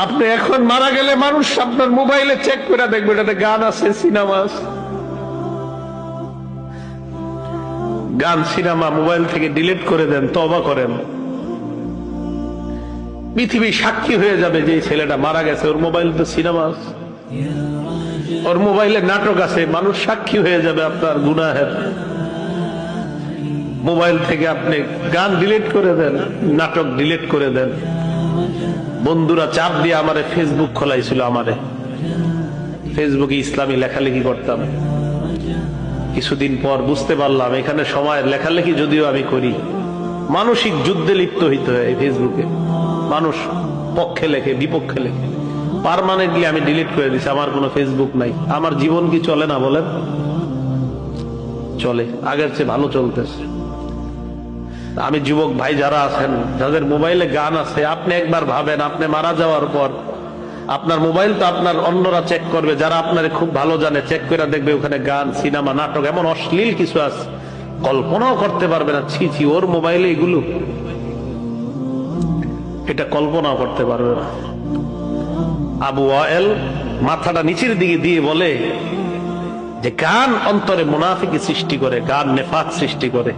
আপনি এখন মারা গেলে মানুষ আপনার মোবাইলে চেক করে দেখবে এটাতে গান আছে, সিনেমা আছে। গান সিনেমা মোবাইল থেকে ডিলিট করে দেন, তওবা করেন। পৃথিবী সাক্ষী হয়ে যাবে যে এই ছেলেটা মারা গেছে, ওর মোবাইলে তো সিনেমা আছে, ওর মোবাইলে নাটক আছে। মানুষ সাক্ষী হয়ে যাবে আপনার গুনাহের। মোবাইল থেকে আপনি গান ডিলিট করে দেন, নাটক ডিলিট করে দেন। বন্ধুরা চাপ দিয়ে আমারে ফেসবুক খোলাইছিল, আমারে ফেসবুকে ইসলামী লেখালেখি করতাম। কিছুদিন পর বুঝতে পারলাম এখানে সময়ের লেখালেখি যদিও আমি করি, মানসিক যুদ্ধে লিপ্ত হইতে হয় ফেসবুকে। মানুষ পক্ষে লেখে, বিপক্ষে লেখে। পার্মানেন্টলি আমি ডিলিট করে দিছি, আমার কোনো ফেসবুক নাই। আমার জীবন কি চলে না বলেন? চলে, আগের চেয়ে ভালো চলতেছে। আমি যুবক ভাই যারা আছেন, যাদের মোবাইলে গান আছে, আপনি একবার ভাবেন, আপনি মারা যাওয়ার পর আপনার মোবাইল তো আপনার অন্যরা চেক করবে, যারা আপনার খুব ভালো জানে, চেক করে দেখবে ওখানে গান, সিনেমা, নাটক, এমন অশ্লীল কিছু আছে কল্পনাও করতে পারবে না। ছি ছি, ওর মোবাইলে এগুলো, এটা কল্পনাও করতে পারবে না। আবু ওয়াইল মাথাটা নিচের দিকে দিয়ে বলে যে গান অন্তরে মুনাফিকি সৃষ্টি করে, গান নেফাক সৃষ্টি করে।